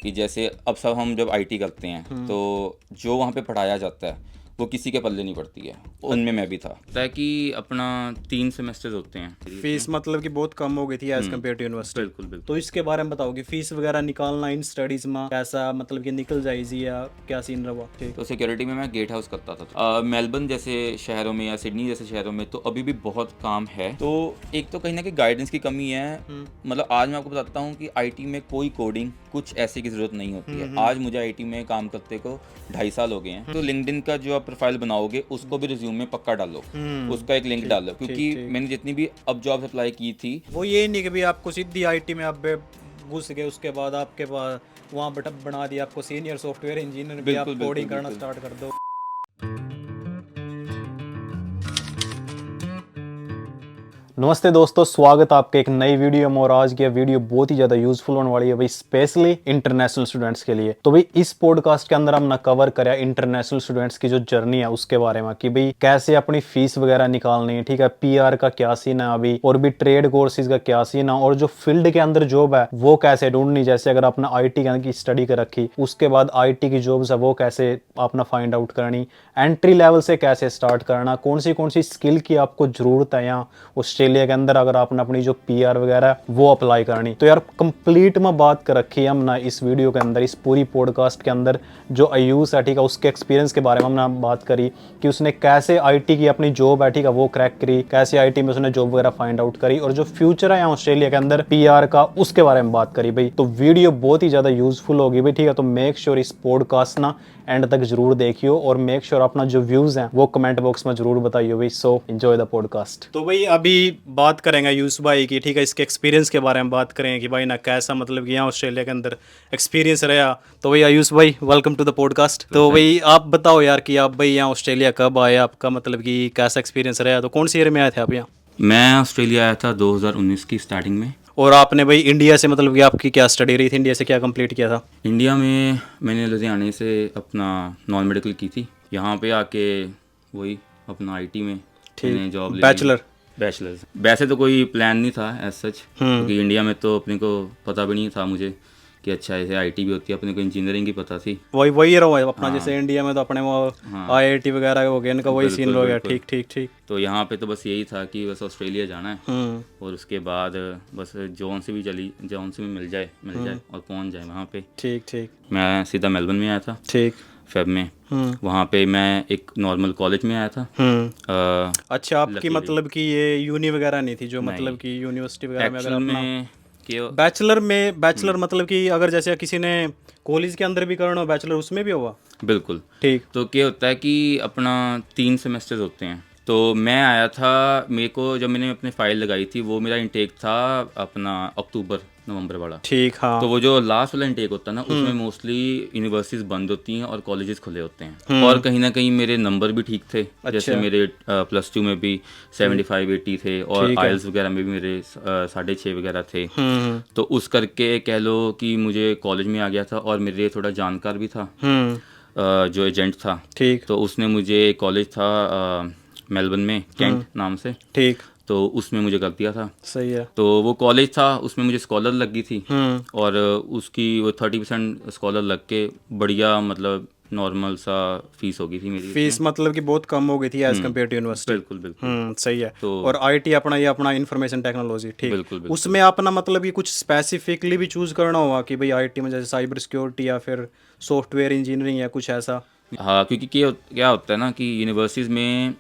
कि जैसे अब सब हम जब आईटी करते हैं तो जो वहाँ पे पढ़ाया जाता है वो किसी के पल्ले नहीं पड़ती है, उनमें मैं भी था। ताकि अपना 3 सेमेस्टर्स होते हैं। फीस मतलब कि बहुत कम हो गई थी एज कम्पेयर टू यूनिवर्सिटी। बिल्कुल बिल्कुल। तो इसके बारे में बताओगे, फीस वगैरह निकालना इन स्टडीज में कैसा, मतलब कि निकल जाएगी या क्या सीन रहा? ठीक। तो सिक्योरिटी में मैं गेट हाउस करता था। मेलबर्न जैसे शहरों में या सिडनी जैसे शहरों में तो अभी भी बहुत काम है। तो एक तो कहीं ना कहीं गाइडेंस की कमी है। मतलब आज मैं आपको बताता हूँ कि आईटी में कोई कोडिंग कुछ ऐसी की जरूरत नहीं होती है। आज मुझे आईटी में काम करते को 2.5 साल हो गए हैं। तो लिंक्डइन का जो आप प्रोफाइल बनाओगे उसको भी रिज्यूम में पक्का डालो, उसका एक लिंक डालो, क्योंकि मैंने जितनी भी अब जॉब अप्लाई की थी वो ये नहीं कि भाई आपको सीधी आईटी में आप घुस गए, उसके बाद आपके पास वहाँ बटन बना दिया आपको सीनियर सॉफ्टवेयर इंजीनियर, भी आप कोडिंग करना स्टार्ट कर दो। नमस्ते दोस्तों, स्वागत है आपके एक नई वीडियो में। और आज की वीडियो बहुत ही ज़्यादा यूजफुल होने वाली है भाई, स्पेशली इंटरनेशनल स्टूडेंट्स के लिए। तो भाई इस पॉडकास्ट के अंदर हम ना कवर करें इंटरनेशनल स्टूडेंट्स की जो जर्नी है उसके बारे में, कि भाई कैसे अपनी फीस वगैरह निकालनी है, ठीक है, पीआर का क्या सीन है अभी, और भी ट्रेड कोर्सेज का क्या सीन है, और जो फील्ड के अंदर जॉब है वो कैसे ढूंढनी। जैसे अगर आपने आई.टी की स्टडी कर रखी, उसके बाद आई.टी की जॉब्स है वो कैसे अपना फाइंड आउट करनी, एंट्री लेवल से कैसे स्टार्ट करना, कौन सी स्किल की आपको जरूरत है यहाँ ऑस्ट्रेलिया के अंदर अगर आपने अपनी जो पीआर वगैरह है वो अप्लाई करनी। तो यार कंप्लीट में बात कर रखी है हमने इस वीडियो के अंदर, इस पूरी पॉडकास्ट के अंदर। जो आयुष है, ठीक है, उसके एक्सपीरियंस के बारे में हमने बात करी कि उसने कैसे आईटी की अपनी जॉब है, ठीक है, वो क्रैक करी, कैसे आईटी में उसने जॉब वगैरह फाइंड आउट करी, और जो फ्यूचर है यहाँ ऑस्ट्रेलिया के अंदर पीआर का उसके बारे में बात करी भाई। तो वीडियो बहुत ही ज्यादा यूजफुल होगी भाई, ठीक है। तो मेक श्योर इस पॉडकास्ट ना एंड तक जरूर देखियो, और मेक श्योर अपना जो व्यूज हैं वो कमेंट बॉक्स में जरूर बताइयो भाई। So enjoy the podcast. तो भाई अभी बात करेंगे यूसुफ भाई की, ठीक है, इसके एक्सपीरियंस के बारे में बात करेंगे कि भाई ना कैसा, मतलब कि यहाँ ऑस्ट्रेलिया के अंदर एक्सपीरियंस रहा। तो भाई आयुष भाई, वेलकम टू द पॉडकास्ट। तो भाई आप बताओ यार कि आप भाई यहाँ ऑस्ट्रेलिया कब आए, आपका मतलब कि कैसा एक्सपीरियंस रहा, तो कौन सी ईयर में आए थे आप यहाँ? मैं ऑस्ट्रेलिया आया था 2019 की स्टार्टिंग में। और आपने भाई इंडिया से, मतलब कि आपकी क्या स्टडी रही थी, इंडिया से क्या कंप्लीट किया था? इंडिया में मैंने लुधियाने से अपना नॉन मेडिकल की थी। यहाँ पे आके वही अपना आईटी में मैंने जॉब ली। बैचलर्स। वैसे तो कोई प्लान नहीं था एज सच, क्योंकि इंडिया में तो अपने को पता भी नहीं था मुझे कि अच्छा ऐसे आईटी भी होती है, अपने को इंजीनियरिंग की पता थी। वही रहा अपना। जैसे इंडिया में तो अपने वो आईआईटी वगैरह हो गया, इनका वही सीन हो गया। ठीक ठीक ठीक। तो यहाँ पे तो बस यही था कि बस ऑस्ट्रेलिया जाना है, और उसके बाद बस जॉन से भी मिल जाए और पहुँच जाए वहाँ पे। ठीक ठीक। मैं सीधा मेलबर्न में आया था। ठीक। फेब में। वहाँ पे मैं एक नॉर्मल कॉलेज में आया था। अच्छा, आपकी मतलब कि ये यूनी वगैरह नहीं थी जो, मतलब कि यूनिवर्सिटी वगैरह में अगर अपना बैचलर मतलब कि अगर जैसे किसी ने कॉलेज के अंदर भी करना हो बैचलर, उसमें भी होगा? बिल्कुल। ठीक। तो क्या होता है कि अपना 3 सेमेस्टर्स होते हैं। तो मैं आया था, मेरे को जब मैंने अपनी फाइल लगाई थी वो मेरा इंटेक था अपना अक्टूबर नवंबर वाला। ठीक। हाँ। तो वो जो लास्ट वाला इंटेक होता है ना, उसमें मोस्टली यूनिवर्सिटीज बंद होती हैं और कॉलेजेस खुले होते हैं। और कहीं ना कहीं मेरे नंबर भी ठीक थे। अच्छा। जैसे मेरे +2 में भी 75-80 थे, और आइल्स वगैरह में भी मेरे 6.5 वगैरह थे। तो उस करके कह लो कि मुझे कॉलेज में आ गया था, और मेरे थोड़ा जानकार भी था जो एजेंट था। ठीक। तो उसने मुझे कॉलेज था मेलबर्न में, कैंट नाम से। ठीक। तो उसमें मुझे कर दिया था। सही है। तो वो कॉलेज था, उसमें मुझे स्कॉलर लग गई थी, और उसकी वो 30% स्कॉलर लग के बढ़िया, मतलब नॉर्मल सा फीस हो गई थी मेरी। फीस मतलब कि बहुत कम हो गई थी एज कम्पेयर टू यूनिवर्सिटी। बिल्कुल बिल्कुल। सही है। तो और आईटी अपना, ये अपना इंफॉर्मेशन टेक्नोलॉजी। ठीक। बिल्कुल बिल्कुल। उसमें अपना मतलब कि कुछ स्पेसिफिकली भी चूज करना होगा कि भाई आईटी में जैसे साइबर सिक्योरिटी या फिर सॉफ्टवेयर इंजीनियरिंग या कुछ ऐसा? हाँ, क्योंकि क्या होता है ना कि यूनिवर्सिटीज़ में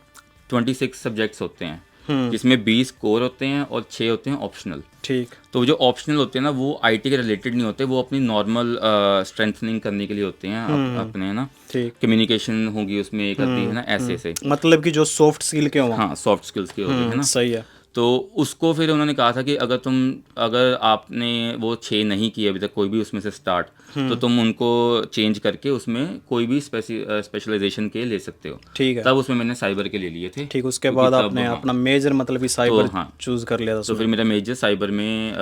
26 सब्जेक्ट्स होते हैं, जिसमें 20 कोर होते हैं और 6 होते हैं ऑप्शनल। ठीक। तो जो ऑप्शनल होते हैं ना, वो आईटी के रिलेटेड नहीं होते, वो अपनी नॉर्मल स्ट्रेंथनिंग करने के लिए होते हैं अपने, है ना। ठीक। कम्युनिकेशन होगी उसमें एक आती है ना, ऐसे से, मतलब कि जो सॉफ्ट स्किल के हो। हाँ, सॉफ्ट स्किल्स के होते हैं ना। सही है। तो उसको फिर उन्होंने कहा था कि अगर आपने वो 6 नहीं किए अभी तक कोई भी उसमें से स्टार्ट, तो तुम उनको चेंज करके उसमें कोई भी स्पेशलाइजेशन के ले सकते हो। ठीक है। तब उसमें मैंने साइबर के ले लिए थे। ठीक। उसके बाद आपने अपना मेजर मतलब कि साइबर चूज कर लिया था। तो फिर मेरा मेजर साइबर में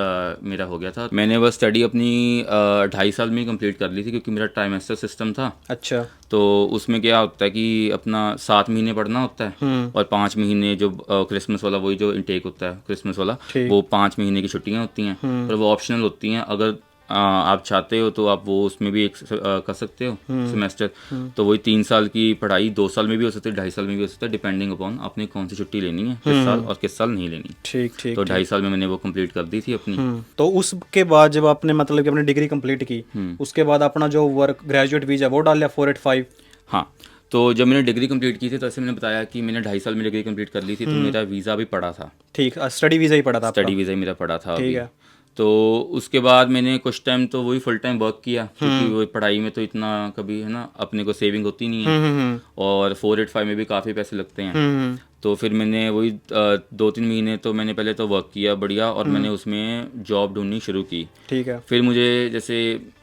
मेरा हो गया था। मैंने वो स्टडी अपनी 2.5 साल में कंप्लीट कर ली थी, क्योंकि मेरा ट्राइमेस्टर सिस्टम था। अच्छा। तो उसमें क्या होता है कि अपना 7 महीने पढ़ना होता है, और 5 महीने जो क्रिसमस वाला, वही जो इंटेक होता है क्रिसमस वाला, वो 5 महीने की छुट्टियां होती हैं, पर वो ऑप्शनल होती हैं। अगर आप चाहते हो तो आप वो उसमें भी एक कर सकते हो सेमेस्टर। तो वही 3 साल की पढ़ाई 2 साल में भी हो सकती है, 2.5 साल में भी हो सकता है, डिपेंडिंग अपॉन आपने कौन सी छुट्टी लेनी है किस साल और किस साल नहीं लेनी। ठीक ठीक। तो 2.5 साल में मैंने वो कंप्लीट कर दी थी अपनी। तो उसके बाद जब आपने मतलब कि अपनी डिग्री कंप्लीट की, उसके बाद अपना जो वर्क ग्रेजुएट वीजा वो डाल लिया 485? हाँ, तो जब मैंने डिग्री कंप्लीट की थी तो ऐसे मैंने बताया कि मैंने 2.5 साल में डिग्री कंप्लीट कर ली थी, तो मेरा वीज़ा भी पड़ा था। ठीक, स्टडी वीज़ा ही पड़ा था आपका? स्टडी वीज़ा ही मेरा पड़ा था ठीक अभी। है। तो उसके बाद मैंने कुछ टाइम तो वही फुल टाइम वर्क किया, क्योंकि वो पढ़ाई में तो इतना कभी है ना अपने को सेविंग होती नहीं है, और 485 में भी काफ़ी पैसे लगते हैं। तो फिर मैंने वही 2-3 महीने तो मैंने पहले तो वर्क किया बढ़िया, और मैंने उसमें जॉब ढूंढनी शुरू की। ठीक है। फिर मुझे जैसे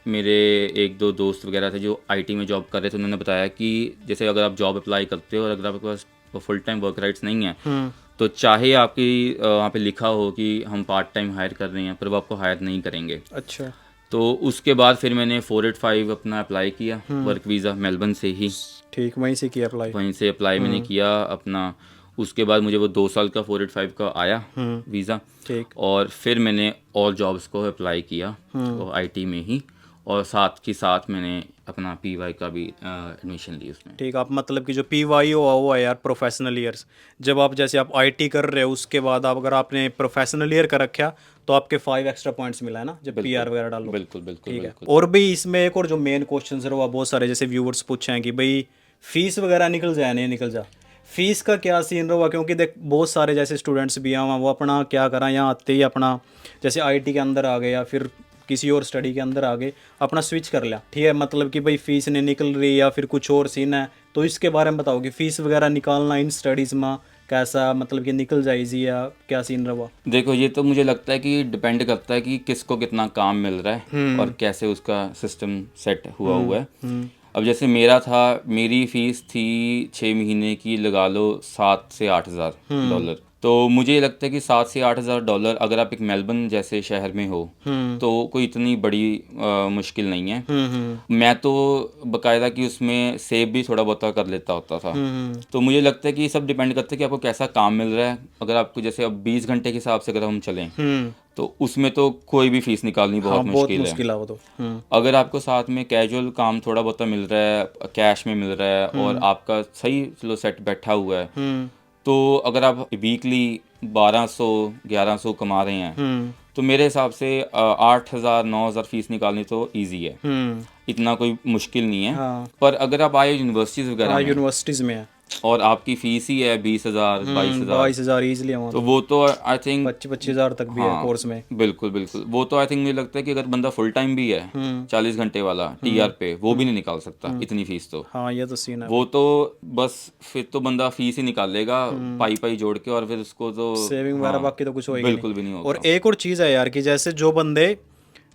मेरे 1-2 दोस्त वगैरह थे जो आईटी में जॉब कर रहे थे, उन्होंने बताया कि जैसे अगर आप जॉब अप्लाई करते हो और अगर आपके पास फुल टाइम वर्क राइट्स नहीं है, तो चाहे आपकी वहाँ पे लिखा हो कि हम पार्ट टाइम हायर कर रहे हैं, पर वो आपको हायर नहीं करेंगे। अच्छा। तो उसके बाद फिर मैंने 485 अपना अप्लाई किया, वर्क वीज़ा मेलबर्न से ही। ठीक, वहीं से किया अप्लाई? वहीं से अप्लाई मैंने किया अपना। उसके बाद मुझे वो 2 साल का 485 का आया वीज़ा। ठीक। और फिर मैंने ऑल जॉब्स को अप्लाई किया और आईटी में ही, और साथ के साथ मैंने अपना पीवाई का भी एडमिशन ली उसमें। ठीक, आप मतलब कि जो पीवाई हुआ वो है यार प्रोफेशनल ईयर्स। जब आप जैसे आप आईटी कर रहे हो, उसके बाद आप अगर आपने प्रोफेशनल ईयर का रखा तो आपके 5 एक्स्ट्रा पॉइंट्स मिला है ना जब पीआर वगैरह डालो। बिल्कुल बिल्कुल ठीक है। बिल्कुल। और भी इसमें एक और जो मेन क्वेश्चन है वो बहुत सारे जैसे व्यूअर्स पूछे हैं कि भाई फीस वगैरह निकल जाए नहीं निकल जा, फीस का क्या सीन रहा? क्योंकि देख बहुत सारे जैसे स्टूडेंट्स भी हैं वो अपना क्या करा, यहाँ आते ही अपना जैसे आईटी के अंदर आ गए या फिर किसी और स्टडी के अंदर आ गए, अपना स्विच कर लिया। ठीक है, मतलब कि भाई फीस नहीं निकल रही या फिर कुछ और सीन है, तो इसके बारे में बताओ कि फीस वगैरह निकालना इन स्टडीज़ में कैसा, मतलब कि निकल जाएगी या क्या सीन रहा? देखो, ये तो मुझे लगता है कि डिपेंड करता है कि किसको कितना काम मिल रहा है और कैसे उसका सिस्टम सेट हुआ है। अब जैसे मेरा था, मेरी फीस थी 6 महीने की, लगा लो 7 से 8 हज़ार डॉलर। तो मुझे लगता है कि 7 से 8 हज़ार डॉलर अगर आप एक मेलबर्न जैसे शहर में हो तो कोई इतनी बड़ी मुश्किल नहीं है। मैं तो बाकायदा कि उसमें सेव भी थोड़ा बहुत कर लेता होता था। तो मुझे लगता है कि सब डिपेंड करता है कि आपको कैसा काम मिल रहा है। अगर आपको जैसे अब 20 घंटे के हिसाब से अगर हम चलें तो उसमें तो कोई भी फीस निकालनी बहुत मुश्किल है। वो तो। अगर आपको साथ में कैजुअल काम थोड़ा बहुत मिल रहा है, कैश में मिल रहा है, और आपका सही चलो सेट बैठा हुआ है, तो अगर आप वीकली 1200-1100 कमा रहे हैं तो मेरे हिसाब से 8,000 9,000 फीस निकालनी तो इजी है। इतना कोई मुश्किल नहीं है। हाँ। पर अगर आप आए यूनिवर्सिटीज़ वगैरह में यूनिवर्सिटीज़ में है और आपकी फीस ही है 20,000 22,000 ईजिली, तो वो तो आई थिंक 25,000 तक भी है कोर्स में। बिल्कुल बिल्कुल। वो तो आई थिंक मुझे लगता है कि अगर बंदा फुल टाइम भी है 40 घंटे वाला टीआर पे, वो भी नहीं निकाल सकता इतनी फीस तो। हाँ, ये तो सीन है। वो तो बस फिर तो बंदा फीस ही निकाल लेगा पाई जोड़ के, और फिर उसको तो सेविंग वगैरह बाकी तो कुछ होएगी बिल्कुल भी नहीं होगा। और एक और चीज़ है यार कि जैसे जो बंदे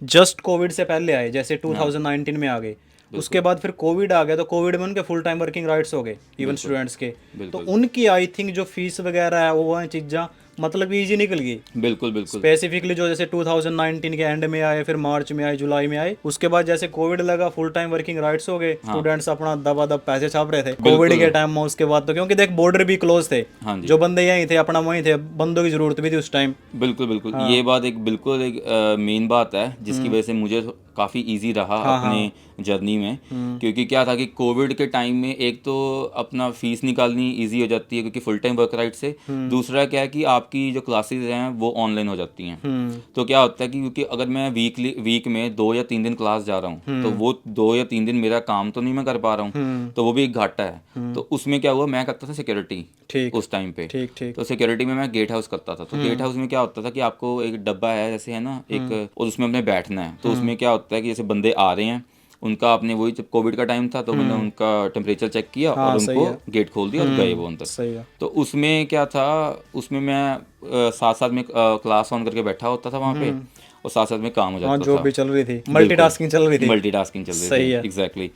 जस्ट कोविड से पहले आए, जैसे 2019 में आ गए, उसके बाद फिर कोविड आ गया, तो कोविड में उनके फुल टाइम वर्किंग राइट्स हो गए इवन स्टूडेंट्स के, तो उनकी आई थिंक जो फीस वगैरह है वो चीज़ा मतलब इजी निकल गई। बिल्कुल बिल्कुल। स्पेसिफिकली जो जैसे 2019 के एंड में आए, फिर मार्च में आए, जुलाई में आए, उसके बाद जैसे कोविड लगा, फुल टाइम वर्किंग राइट्स हो गए, स्टूडेंट्स अपना दबादब पैसे छाप रहे थे कोविड के टाइम में। उसके बाद तो क्योंकि देख बॉर्डर भी क्लोज थे, जो बंदे यहीं थे अपना वहीं थे, बंदों की जरूरत भी थी उस टाइम। बिल्कुल बिल्कुल। ये बात एक बिल्कुल एक मेन बात है जिसकी वजह से मुझे काफ़ी इजी रहा अपने जर्नी में, क्योंकि क्या था कि कोविड के टाइम में एक तो अपना फीस निकालनी इजी हो जाती है क्योंकि फुल टाइम वर्क राइट से, दूसरा क्या है कि आपकी जो क्लासेस हैं वो ऑनलाइन हो जाती हैं। तो क्या होता है कि क्योंकि अगर मैं वीक में 2 या 3 दिन क्लास जा रहा हूँ तो वो 2 या 3 दिन मेरा काम तो नहीं मैं कर पा रहा हूँ, तो वो भी एक घाटा है। तो उसमें क्या हुआ, मैं करता था सिक्योरिटी उस टाइम पे। तो सिक्योरिटी में मैं गेट हाउस करता था। तो गेट हाउस में क्या होता था कि आपको एक डब्बा है जैसे है ना एक, और उसमें अपने बैठना है। तो उसमें क्या होता है कि जैसे बंदे आ रहे हैं, उनका आपने वही जब कोविड का टाइम था तो मैंने उनका टेम्परेचर चेक किया और उनको गेट खोल दिया और गए वो अंदर। तो उसमें क्या था, उसमें मैं साथ साथ में क्लास ऑन करके बैठा होता था वहाँ पे, और साथ साथ में काम हो जाता था। जो भी चल रही थी, मल्टीटास्किंग चल रही थी। सही है, एग्जैक्टली।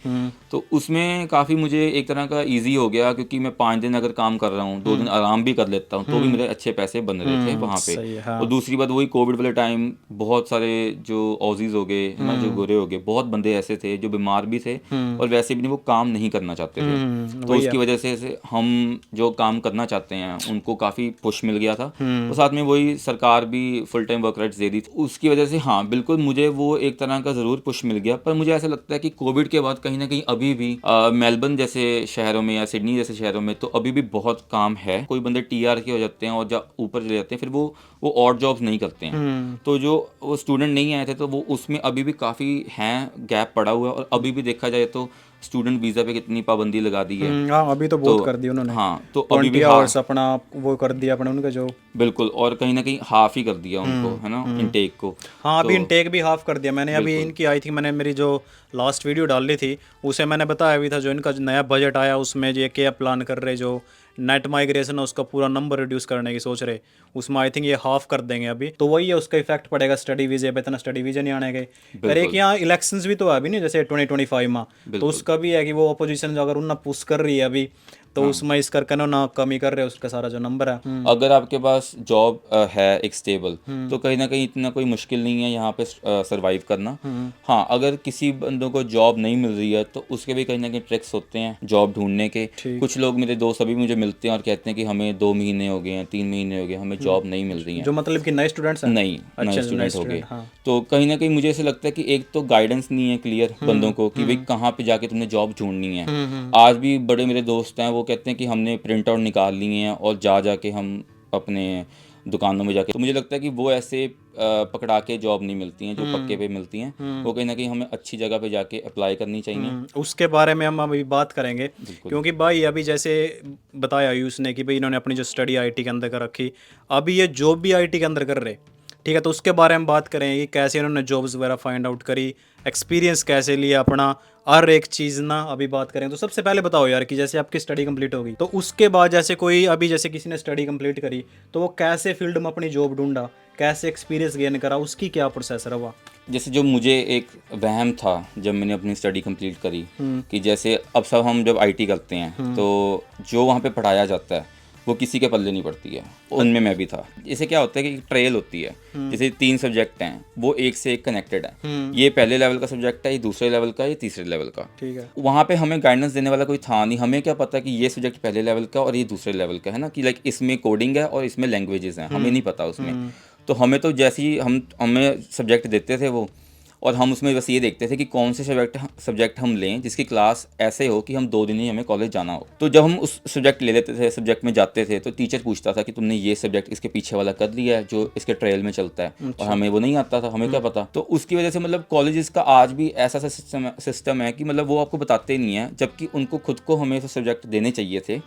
तो उसमें काफ़ी मुझे एक तरह का इजी हो गया, क्योंकि मैं 5 दिन अगर काम कर रहा हूँ, 2 दिन आराम भी कर लेता हूँ, तो भी मेरे अच्छे पैसे बन रहे थे वहाँ पे। और दूसरी बात वही कोविड वाले टाइम बहुत सारे जो ऑजीज हो गए ना, जो गोरे हो गए, बहुत बंदे ऐसे थे जो बीमार भी थे और वैसे भी नहीं वो काम नहीं करना चाहते थे। तो उसकी वजह से हम जो काम करना चाहते हैं उनको काफ़ी पुश मिल गया था। और साथ में वही सरकार भी फुल टाइम वर्क राइट्स दे दी, उसकी वजह से हाँ बिल्कुल मुझे वो एक तरह का ज़रूर पुश मिल गया। पर मुझे ऐसा लगता है कि कोविड के बाद कहीं ना कहीं अभी भी मेलबर्न जैसे शहरों में या सिडनी जैसे शहरों में तो अभी भी बहुत काम है। कोई बंदे TR के हो जाते हैं और जब ऊपर चले जाते हैं फिर वो ऑड जॉब्स नहीं करते हैं। तो जो वो स्टूडेंट नहीं आए थे तो वो उसमें अभी भी काफ़ी हैं, गैप पड़ा हुआ है। और अभी भी देखा जाए तो स्टूडेंट वीज़ा पे कितनी पाबंदी लगा दी है। हाँ अभी तो बहुत कर दी उन्होंने। हाँ तो अभी भी आवर्स अपना वो कर दिया अपने उनका जो, बिल्कुल, और कहीं ना कहीं हाफ ही कर दिया उनको, है ना, इनटेक को। हाँ अभी इनटेक भी हाफ कर दिया मैंने। अभी इनकी आई थी, मैंने मेरी जो लास्ट वीडियो डाली थी उसे मैंने बताया भी था, जो इनका नया बजट आया उसमें ये क्या प्लान कर रहे, जो नेट माइग्रेशन है उसका पूरा नंबर रिड्यूस करने की सोच रहे, उसमें आई थिंक ये हाफ कर देंगे अभी। तो वही है, उसका इफेक्ट पड़ेगा स्टडी वीजे पे, इतना स्टडी वीजे नहीं आने गए। पर एक यहाँ इलेक्शंस भी तो है अभी नहीं, जैसे 2025 में, तो उसका भी है कि वो अपोजिशन अगर उन्ना पुश कर रही है अभी तो उसमें इस करके ना कमी कर रहे हैं उसका सारा जो नंबर है। अगर आपके पास जॉब है एक स्टेबल, तो कहीं ना कहीं इतना कोई मुश्किल नहीं है यहाँ पे सरवाइव करना। हाँ अगर किसी बंदों को जॉब नहीं मिल रही है तो उसके भी कहीं ना कहीं ट्रिक्स होते हैं जॉब ढूंढने के। कुछ लोग मेरे दोस्त अभी मुझे मिलते हैं और कहते हैं कि हमें 2 महीने हो गए हैं, 3 महीने हो गए, हमें जॉब नहीं मिल रही है। जो मतलब कि नए स्टूडेंट्स हैं? नहीं, नए स्टूडेंट हो गए। तो कहीं ना कहीं मुझे ऐसा लगता है कि एक तो गाइडेंस नहीं है क्लियर बंदों को कि भाई कहाँ पे जाके तुमने जॉब ढूंढनी है। आज भी बड़े मेरे दोस्त हैं वो कहते हैं कि हमने प्रिंट आउट निकाल लिए हैं और जाके हम अपने दुकानों में जाके, तो मुझे लगता है कि वो ऐसे पकड़ा के जॉब नहीं मिलती हैं जो पक्के पे मिलती हैं। वो कहीं ना कहीं हमें अच्छी जगह पे जाके अप्लाई करनी चाहिए। उसके बारे में हम अभी बात करेंगे, क्योंकि भाई अभी जैसे बताया आयुष ने कि भाई इन्होंने अपनी जो स्टडी आईटी के अंदर कर रखी, अभी ये जॉब भी आईटी के अंदर कर रहे, ठीक है। तो उसके बारे में बात करेंगे कि कैसे इन्होंने जॉब्स वगैरह फाइंड आउट करी, एक्सपीरियंस कैसे लिया अपना, हर एक चीज़ ना अभी बात करें। तो सबसे पहले बताओ यार कि जैसे आपकी स्टडी कंप्लीट होगी तो उसके बाद जैसे कोई अभी जैसे किसी ने स्टडी कंप्लीट करी तो वो कैसे फील्ड में अपनी जॉब ढूंढा, कैसे एक्सपीरियंस गेन करा, उसकी क्या प्रोसेस रहा? जैसे जो मुझे एक वहम था जब मैंने अपनी स्टडी कंप्लीट करी कि जैसे अब सब हम जब आईटी करते हैं तो जो वहाँ पे पढ़ाया जाता है वो किसी के पल्ले नहीं पड़ती है, उनमें मैं भी था। जैसे क्या होता है कि ट्रेल होती है, जैसे 3 सब्जेक्ट हैं वो एक से एक कनेक्टेड है। ये पहले लेवल का सब्जेक्ट है, ये दूसरे लेवल का, ये तीसरे लेवल का, ठीक है। वहाँ पे हमें गाइडेंस देने वाला कोई था नहीं। हमें क्या पता कि ये सब्जेक्ट पहले लेवल का और ये दूसरे लेवल का है ना, कि लाइक इसमें कोडिंग है और इसमें लैंग्वेजेस हैं, हमें नहीं पता उसमें। तो हमें तो जैसे ही हमें सब्जेक्ट देते थे वो, और हम उसमें बस ये देखते थे कि कौन से सब्जेक्ट हम लें जिसकी क्लास ऐसे हो कि हम 2 दिन ही हमें कॉलेज जाना हो। तो जब हम उस सब्जेक्ट ले लेते थे, सब्जेक्ट में जाते थे, तो टीचर पूछता था कि तुमने ये सब्जेक्ट इसके पीछे वाला कर लिया है जो इसके ट्रेल में चलता है, और हमें वो नहीं आता था, हमें क्या पता। तो उसकी वजह से मतलब कॉलेजेस का आज भी ऐसा सिस्टम है कि मतलब वो आपको बताते नहीं है, जबकि उनको खुद को हमें सब्जेक्ट देने चाहिए थे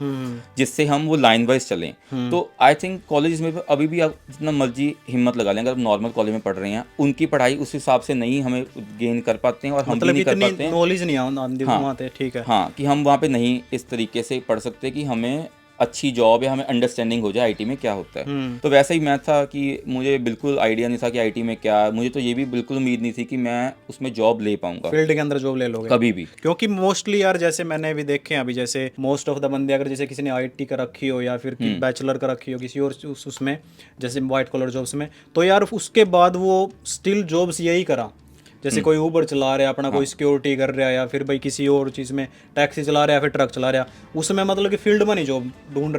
जिससे हम वो लाइन वाइज चलें। तो आई थिंक कॉलेज में अभी भी आप जितना मर्जी हिम्मत लगा लें, अगर आप नॉर्मल कॉलेज में पढ़ रहे हैं, उनकी पढ़ाई उस हिसाब से नहीं हमें गेन कर पाते हैं और हम भी नहीं कर पाते हैं, नॉलेज नहीं आती, ठीक है। हाँ कि हम वहाँ पे नहीं इस तरीके से पढ़ सकते कि हमें अच्छी जॉब या हमें अंडरस्टैंडिंग हो जाए आईटी में क्या होता है। तो वैसा ही मैं था कि मुझे बिल्कुल आइडिया नहीं था कि आईटी में क्या, मुझे तो ये भी बिल्कुल उम्मीद नहीं थी कि मैं उसमें जॉब ले पाऊंगा, फील्ड के अंदर जॉब ले लोगे कभी भी। क्योंकि मोस्टली यार जैसे मैंने भी देखे हैं अभी, जैसे मोस्ट ऑफ द बंदे अगर जैसे किसी ने आईटी का रखी हो या फिर बैचलर का रखी हो किसी और उसमें, जैसे वाइट कॉलर जॉब्स में, तो यार उसके बाद वो स्टिल जॉब्स यही करा, जैसे कोई ऊबर चला रहा है अपना, कोई सिक्योरिटी कर रहा है, या फिर भाई किसी और चीज़ में टैक्सी चला रहा है या फिर ट्रक चला रहा है, उसमें मतलब कि फील्ड में नहीं जॉब ढूंढ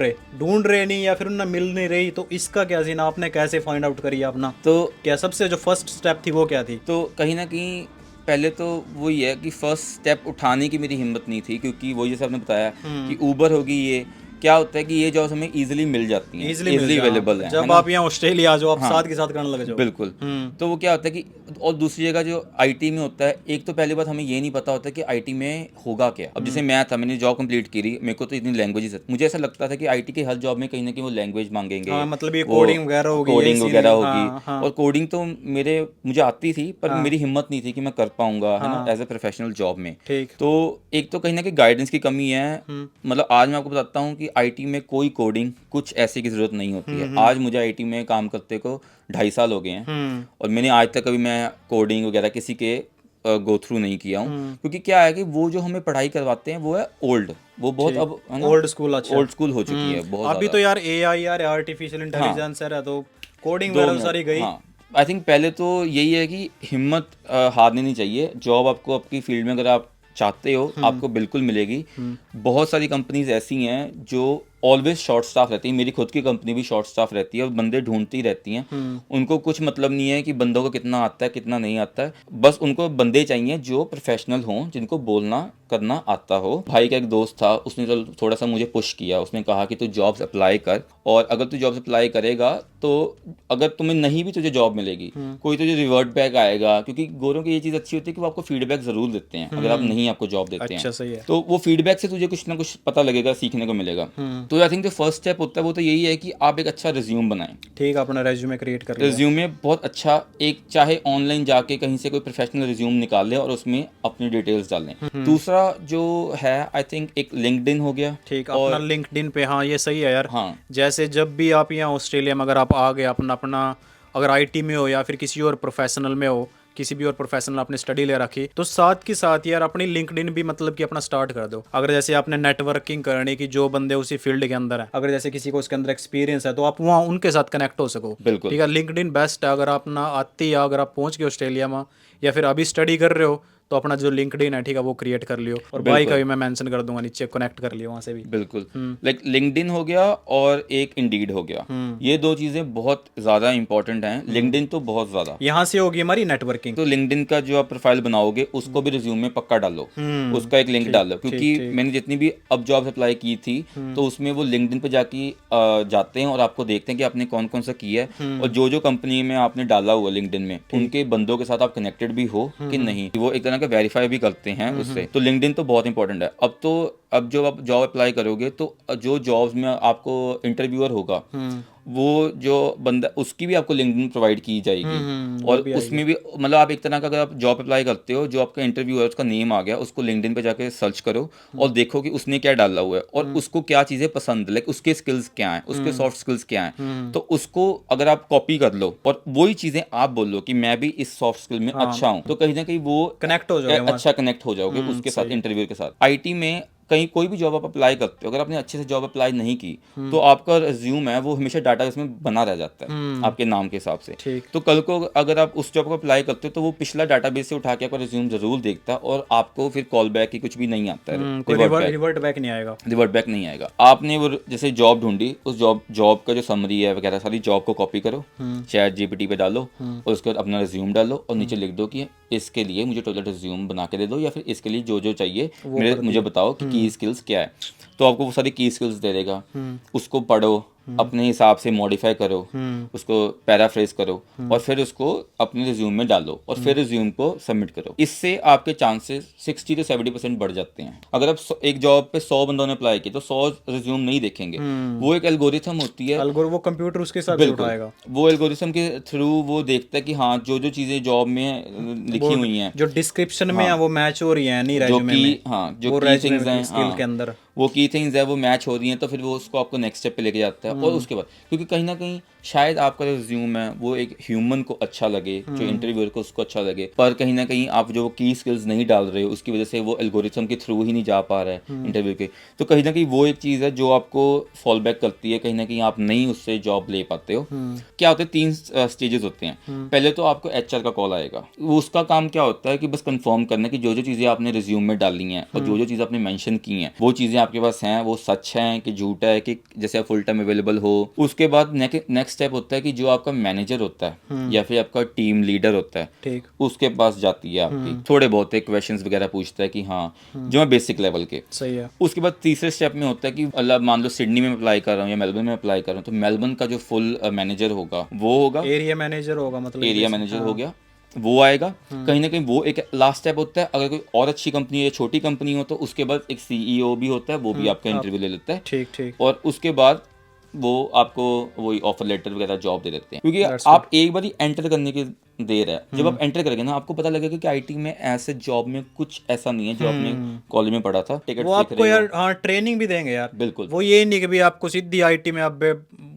रहे नहीं, या फिर उन्हें मिल नहीं रही। तो इसका क्या सीन, आपने कैसे फाइंड आउट करी अपना? तो क्या सबसे जो फर्स्ट स्टेप थी वो क्या थी? तो कहीं ना कहीं पहले तो वही है कि फर्स्ट स्टेप उठाने की मेरी हिम्मत नहीं थी, क्योंकि वो जैसे आपने बताया कि ऊबर होगी, ये क्या होता है कि ये जॉब्स हमें इजीली मिल जाती हैं, इजीली अवेलेबल है। जब आप यहाँ ऑस्ट्रेलिया आ जाओ, आप साथ के साथ करने लगे जाओ, बिल्कुल। तो वो क्या होता है कि, और दूसरी जगह जो आईटी में होता है, एक तो पहली बात हमें ये नहीं पता होता कि आईटी में होगा क्या। अब जैसे मैं था, मैंने जॉब कंप्लीट करी, मेरे को तो इतनी लैंग्वेजेस, मुझे ऐसा लगता था कि आईटी के हर जॉब में कहीं ना कहीं वो लैंग्वेज मांगेंगे, मतलब ये कोडिंग वगैरह होगी, और कोडिंग तो मुझे आती थी, पर मेरी हिम्मत नहीं थी कि मैं कर पाऊंगा, है ना, एज ए प्रोफेशनल जॉब में। तो एक तो कहीं ना कहीं गाइडेंस की कमी है। मतलब आज मैं आपको बताता हूँ कि आईटी में कोई कोडिंग कुछ ऐसे की जरूरत नहीं होती है। आज मुझे आईटी में काम करते को 2.5 साल हो गए हैं, और मैंने आज तक कभी मैं कोडिंग वगैरह किसी के गो थ्रू नहीं किया हूँ, क्योंकि क्या है कि वो जो हमें पढ़ाई करवाते हैं वो है ओल्ड, वो बहुत अब ओल्ड स्कूल हो चुकी है बहुत। अभी तो यार एआई यार आर्टिफिशियल इंटेलिजेंस है, तो कोडिंग वगैरह सारी गई। आई थिंक पहले तो यही है कि हिम्मत हारनी नहीं चाहिए। जॉब आपको आपकी फील्ड में अगर आप चाहते हो, आपको बिल्कुल मिलेगी। बहुत सारी कंपनीज ऐसी हैं जो ऑलवेज शॉर्ट स्टाफ रहती है, मेरी खुद की कंपनी भी शॉर्ट स्टाफ रहती है और बंदे ढूंढती रहती हैं। उनको कुछ मतलब नहीं है कि बंदों को कितना आता है कितना नहीं आता है, बस उनको बंदे चाहिए जो प्रोफेशनल हों, जिनको बोलना करना आता हो। भाई का एक दोस्त था, उसने तो थोड़ा सा मुझे पुश किया, उसने कहा कि तू जॉब्स अप्लाई कर, और अगर तू जॉब्स अप्लाई करेगा तो अगर तुम्हें नहीं भी तुझे जॉब मिलेगी, कोई तुझे रिवर्ट बैक आएगा, क्योंकि गोरों की ये चीज़ अच्छी होती है कि वो आपको फीडबैक ज़रूर देते हैं अगर आप नहीं आपको जॉब देते हैं। सही है। तो वो फीडबैक से तुझे कुछ ना कुछ पता लगेगा, सीखने को मिलेगा। तो आई थिंक जो फर्स्ट स्टेप होता है वो तो यही है कि आप एक अच्छा रिज्यूम बनाएं। ठीक, अपना रेज्यूमे क्रिएट कर लिया। रिज्यूमे बहुत अच्छा, एक चाहे ऑनलाइन जाके कहीं से कोई प्रोफेशनल रिज्यूम निकाल लें और उसमें अपनी डिटेल्स डालें। दूसरा जो है आई थिंक एक लिंक्डइन हो गया। ठीक, अपना लिंक्डइन पे, हाँ ये सही है यार। हाँ, जैसे जब भी आप यहाँ ऑस्ट्रेलिया में अगर आप आ गए, अपना अगर आईटी में हो या फिर किसी और प्रोफेशनल में हो, किसी भी और प्रोफेशनल आपने स्टडी ले रखी, तो साथ के साथ यार अपनी लिंक्डइन भी मतलब कि अपना स्टार्ट कर दो। अगर जैसे आपने नेटवर्किंग करने की, जो बंदे उसी फील्ड के अंदर है, अगर जैसे किसी को उसके अंदर एक्सपीरियंस है तो आप वहाँ उनके साथ कनेक्ट हो सको। बिल्कुल ठीक है, लिंक्डइन बेस्ट है। अगर आप ना आती या अगर आप पहुंच गए ऑस्ट्रेलिया में या फिर अभी स्टडी कर रहे हो, तो अपना जो लिंक्डइन है ठीक है वो क्रिएट कर लियो, और भाई का भी मैं मेंशन कर दूंगा नीचे, कनेक्ट कर लियो वहाँ से भी। बिल्कुल, लाइक लिंक्डइन हो गया और एक इंडीड हो गया, ये दो चीजें बहुत ज्यादा इंपॉर्टेंट हैं। लिंक्डइन तो बहुत ज्यादा, यहाँ से होगी हमारी नेटवर्किंग। तो लिंक्डइन का जो आप प्रोफाइल बनाओगे उसको भी रिज्यूम में पक्का डालो, उसका एक लिंक डालो, क्योंकि मैंने जितनी भी अब जॉब्स अप्लाई की थी तो उसमें वो लिंक्डइन पे जाके जाते हैं और आपको देखते हैं कि आपने कौन कौन सा किया है, और जो जो कंपनी में आपने डाला हुआ लिंक्डइन में उनके बंदों के साथ आप कनेक्टेड भी हो कि नहीं, वो एक तरह का वेरीफाई भी करते हैं उससे। तो लिंक्डइन तो बहुत इंपॉर्टेंट है। अब जो आप जॉब अप्लाई करोगे तो जो जॉब्स में आपको इंटरव्यूअर होगा वो जो बंदा, उसकी भी आपको लिंक्डइन प्रोवाइड की जाएगी, और उसमें भी मतलब आप एक तरह का, अगर आप जॉब अप्लाई करते हो, जो आपका इंटरव्यू है उसका नेम आ गया, उसको लिंक्डइन पे जाके सर्च करो और देखो कि उसने क्या डाला हुआ है और उसको क्या चीज़ें पसंद, लाइक उसके स्किल्स क्या हैं, उसके सॉफ्ट स्किल्स क्या हैं, तो उसको अगर आप कॉपी कर लो और वही चीज़ें आप बोल लो कि मैं भी इस सॉफ्ट स्किल में अच्छा हूँ, तो कहीं ना कहीं वो कनेक्ट हो जाओगे, अच्छा कनेक्ट हो जाओगे उसके साथ, इंटरव्यू के साथ। आईटी में कहीं कोई भी जॉब आप अप्लाई करते हो, अगर आपने अच्छे से जॉब अप्लाई नहीं की तो आपका रिज्यूम है वो हमेशा डाटाबेस में बना रह जाता है आपके नाम के हिसाब से। तो कल को अगर आप उस जॉब को अप्लाई करते हो तो वो पिछला डाटाबेस से उठा के आपका रिज्यूम जरूर देखता है और आपको फिर कॉल बैक की कुछ भी नहीं आता है, रिवर्ट बैक नहीं आएगा, रिवर्ट बैक नहीं आएगा। आपने वो जैसे जॉब ढूंढी, उस जॉब का जो समरी है वगैरह सारी जॉब को कॉपी करो, चैट जीपीटी पे डालो और उसके बाद अपना रिज्यूम डालो और नीचे लिख दो कि इसके लिए मुझे टोटल रिज्यूम बना के दे दो, या फिर इसके लिए जो जो चाहिए मुझे बताओ कि की स्किल्स क्या है। तो आपको वो सारी की स्किल्स दे देगा, उसको पढ़ो, अपने हिसाब से मॉडिफाई करो, उसको पैराफ्रेज करो और फिर उसको अपने रिज्यूम में डालो और फिर रिज्यूम को सबमिट करो। इससे आपके चांसेस 60 से 70% बढ़ जाते हैं। अगर आप एक जॉब पे 100 बंदों ने अप्लाई किया तो 100 रिज्यूम नहीं देखेंगे, वो एक एल्गोरिथम होती है, वो कंप्यूटर उसके साथ उठाएगा, वो एल्गोरिथम के थ्रू वो देखता है कि हाँ जो जो चीजें जॉब में लिखी हुई हैं, जो डिस्क्रिप्शन में है वो मैच हो रही है, नहीं रेज्यूमे में, हाँ जो की थिंग्स हैं, स्किल के अंदर वो की थिंग्स है वो मैच हो रही हैं, तो फिर वो उसको आपको नेक्स्ट स्टेप पे लेके जाता है। और उसके बाद क्योंकि कहीं ना कहीं शायद आपका जो रिज्यूम है वो एक ह्यूमन को अच्छा लगे, जो इंटरव्यूअर को उसको अच्छा लगे, पर कहीं ना कहीं आप जो की स्किल्स नहीं डाल रहे हो उसकी वजह से वो एल्गोरिथम के थ्रू ही नहीं जा पा रहा है इंटरव्यू के, तो कहीं ना कहीं वो एक चीज़ है जो आपको फॉल बैक करती है, कहीं ना कहीं आप नहीं उससे जॉब ले पाते हो। क्या होते हैं, 3 स्टेजेस होते हैं। पहले तो आपको एचआर का कॉल आएगा, वो उसका काम क्या होता है कि बस कंफर्म करना कि जो जो चीज़ें आपने रिज्यूम में डाली हैं और जो जो चीज़ें आपने मेंशन की हैं वो चीज़ें आपके पास हैं, वो सच है कि झूठ है, कि जैसे आप फुल टाइम अवेलेबल हो। उसके बाद नेक्स्ट स्टेप होता है कि जो आपका मैनेजर होता है या फिर आपका टीम लीडर होता है, ठीक, उसके पास जाती है आपकी, थोड़े बहुत क्वेश्चंस वगैरह पूछता है कि हाँ जो है बेसिक लेवल के, सही है। उसके बाद तीसरे स्टेप में होता है कि अल्लाह मान लो सिडनी में अप्लाई कर रहा हूँ या मेलबर्न में अप्लाई कर रहा हूँ, तो मेलबर्न का जो फुल मैनेजर होगा वो होगा, एरिया मैनेजर होगा, मतलब एरिया मैनेजर हो गया, वो आएगा। कहीं ना कहीं वो एक लास्ट स्टेप होता है। अगर कोई और अच्छी कंपनी है, छोटी कंपनी हो, तो उसके बाद एक सीईओ भी होता है, वो भी आपका इंटरव्यू ले लेता है, ठीक ठीक, और उसके बाद वो आपको वही ऑफर लेटर वगैरह जॉब दे देते हैं। क्योंकि आप एक बार ही एंटर करने की देर है, जब आप एंटर करेंगे ना आपको पता लगेगा कि आईटी में ऐसे जॉब में कुछ ऐसा नहीं है जो आपने कॉलेज में पढ़ा था। टिकट वो आपको यार हाँ ट्रेनिंग भी देंगे यार, बिल्कुल। वो ये नहीं कि भी आपको सीधी आईटी में आप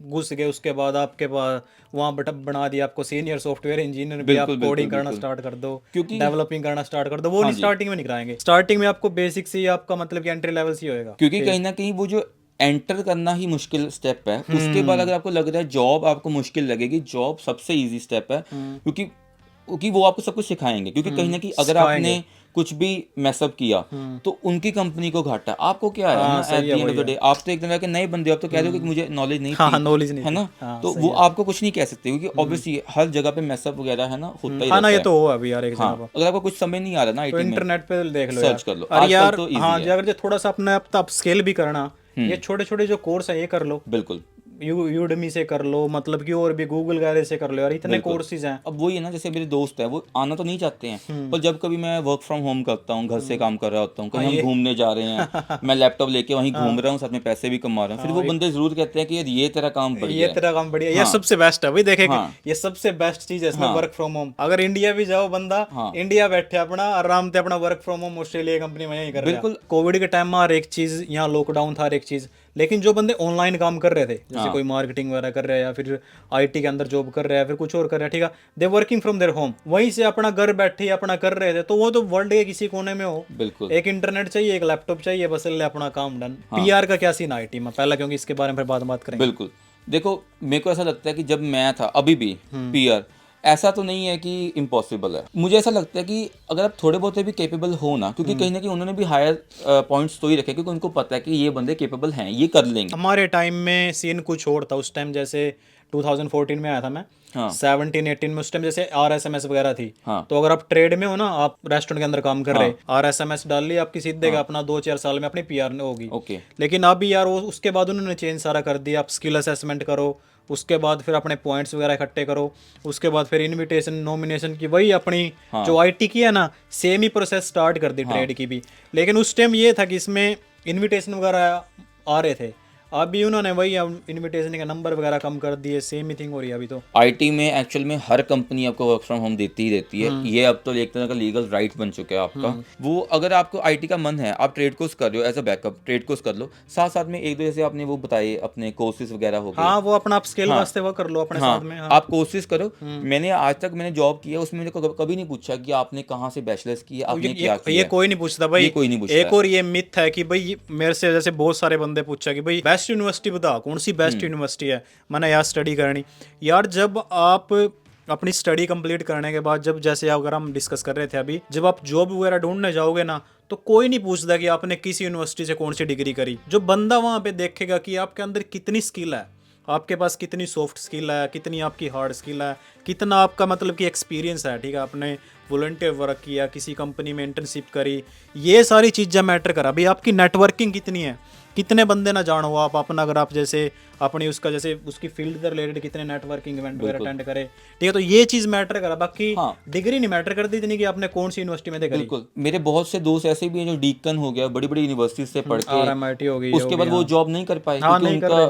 घुस गए उसके बाद आपके पास वहाँ बना दिया आपको सीनियर सॉफ्टवेयर इंजीनियर, भी आप कोडिंग करना स्टार्ट कर दो, क्योंकि डेवलपिंग करना स्टार्ट कर दो, वो नहीं स्टार्टिंग में नहीं कराएंगे। स्टार्टिंग में आपको बेसिक से आपका मतलब कि एंट्री लेवल से ही होएगा, क्योंकि कहीं ना कहीं वो जो एंटर करना ही मुश्किल स्टेप है। उसके बाद अगर आपको लग रहा है जॉब आपको मुश्किल लगेगी, जॉब सबसे इजी स्टेप है, क्योंकि वो आपको सब कुछ सिखाएंगे। क्योंकि कहीं ना कहीं अगर आपने कुछ भी मैसअप किया तो उनकी कंपनी को घाटा, आपको क्या है ना, at the end of the day आप तो एक तरह के नए बंदे हो, आप तो कह रहे हो कि मुझे नॉलेज नहीं थी, नॉलेज नहीं है ना, तो वो आपको कुछ नहीं कह सकते क्योंकि ऑब्वियसली हर जगह पे मैसअप वगैरह है ना होता ही रहता है। ये तो हो अभी यार एक जगह पर। अगर आपको कुछ समझ नहीं आ रहा ना आईटी में, इंटरनेट पे देख लो, सर्च कर लो, अरे यार तो हाँ, अगर जो थोड़ा सा अपने आप स्केल भी करना, ये छोटे छोटे जो कोर्स है ये कर लो, बिल्कुल यूडेमी से कर लो, मतलब कि और भी गूगल वगैरह से कर लो यार, इतने कोर्सेज हैं। अब वही है ना, जैसे मेरे दोस्त है वो आना तो नहीं चाहते हैं, पर जब कभी मैं वर्क फ्रॉम होम करता हूँ, घर से काम कर रहा होता हूँ, कहीं हम घूमने जा रहे हैं, मैं लैपटॉप लेके वहीं घूम रहा हूँ, साथ में पैसे भी कमा रहा हूँ, फिर वो बंदे जरूर कहते हैं कि यार ये तेरा काम बढ़िया है, ये तेरा काम बढ़िया, ये सबसे बेस्ट है भाई। देखे ये सबसे बेस्ट चीज है इसमें, वर्क फ्रॉम होम। अगर इंडिया भी जाओ बंदा, इंडिया बैठे अपना आराम से अपना work from home Australia company में यही कर रहा है। बिल्कुल कोविड के टाइम में हर एक चीज, यहाँ लॉकडाउन था हर एक चीज, लेकिन जो बंदे ऑनलाइन काम कर रहे थे, जैसे कोई मार्केटिंग वगैरह कर रहा है या फिर आईटी के अंदर जॉब कर रहा है, फिर कुछ और कर रहा है, ठीक है, they working from their home, वहीं से अपना घर बैठे अपना कर रहे थे, तो वो तो वर्ल्ड के किसी कोने में हो, बिल्कुल एक इंटरनेट चाहिए, एक लैपटॉप चाहिए, बस ले अपना काम डन। पीआर का क्या सीन आईटी में पहला, क्योंकि इसके बारे में बात करेंगे। बिल्कुल, देखो मेरे को ऐसा लगता है कि जब मैं था, अभी भी पीआर ऐसा तो नहीं है कि इम्पॉसिबल है, मुझे ऐसा लगता है कि अगर आप थोड़े बहुत भी केपेबल हो ना, क्योंकि कहीं ना कहीं उन्होंने भी हायर पॉइंट्स तो ही रखे, क्योंकि उनको पता है कि ये बंदे केपेबल हैं, ये कर लेंगे। हमारे टाइम में सीन कुछ और था उस टाइम, जैसे 2014 में आया था मैं, 17-18 में, उस टाइम जैसे RSMS वगैरह थी, तो अगर आप ट्रेड में हो ना, आप रेस्टोरेंट के अंदर काम कर रहे, RSMS डाल ली आपकी, सीधे अपना 2-4 साल में अपनी पीआर होगी। लेकिन अभी यार उसके बाद उन्होंने चेंज सारा कर दिया, आप स्किल असेसमेंट करो, उसके बाद फिर अपने पॉइंट्स वगैरह इकट्ठे करो, उसके बाद फिर इनविटेशन नॉमिनेशन की, वही अपनी जो आईटी की है ना, सेम ही प्रोसेस स्टार्ट कर दी ट्रेड की भी। लेकिन उस टाइम ये था कि इसमें इनविटेशन वगैरह आ रहे थे, अभी उन्होंने वही इनविटेशन के नंबर वगैरह कम कर दिए, सेम ही थिंग हो रही है अभी। तो आईटी में एक्चुअल में हर कंपनी आपको वर्क फ्रॉम होम देती ही देती है, ये अब तो एक तरह का लीगल राइट बन चुका है आपका। वो अगर आपको आईटी का मन है, आप ट्रेड कोर्स कर रहे हो as a backup, trade course कर लो, साथ साथ में एक दो जैसे आपने वो बताए अपने कोर्सेज वगैरह हो गए, वो अपना आप स्किल वास्ते वो कर लो अपने साथ में, आप कोर्सेज करो। मैंने आज तक मैंने जॉब किया, उसमें मुझे कभी नहीं पूछा कि आपने कहाँ से बैचलर्स किया, आपने क्या किया, ये कोई नहीं पूछता भाई, कोई नहीं पूछता। एक और ये मिथ है कि भाई, मेरे से जैसे बहुत सारे बंदे पूछा कि भाई बेस्ट यूनिवर्सिटी बता, कौन सी बेस्ट यूनिवर्सिटी है, मैंने यार स्टडी करनी। यार जब आप अपनी स्टडी कंप्लीट करने के बाद, जब जैसे अगर हम डिस्कस कर रहे थे अभी, जब आप जॉब वगैरह ढूंढने जाओगे ना, तो कोई नहीं पूछता कि आपने किस यूनिवर्सिटी से कौन सी डिग्री करी। जो बंदा वहाँ पे देखेगा कि आपके अंदर कितनी स्किल है, आपके पास कितनी सॉफ्ट स्किल है, कितनी आपकी हार्ड स्किल है, कितना आपका मतलब कि एक्सपीरियंस है, ठीक है, आपने वॉलंटियर वर्क किया, किसी कंपनी में इंटर्नशिप करी, ये सारी चीज़ें मैटर कर। अभी आपकी नेटवर्किंग कितनी है, कितने बंदे ना जानो आप अपना, अगर आप जैसे अपनी उसका जैसे उसकी फील्ड से रिलेटेड कितने नेटवर्किंग इवेंट वगैरह अटेंड करे, ठीक है, तो ये चीज मैटर करा। बाकी डिग्री नहीं मैटर करती इतनी कि आपने कौन सी यूनिवर्सिटी में देखा। बिल्कुल, मेरे बहुत से दोस्त ऐसे भी हैं जो डीकन हो गया, बड़ी बड़ी यूनिवर्सिटी से पढ़ के RMIT हो गई, उसके बाद वो जॉब नहीं कर पाए क्योंकि उनका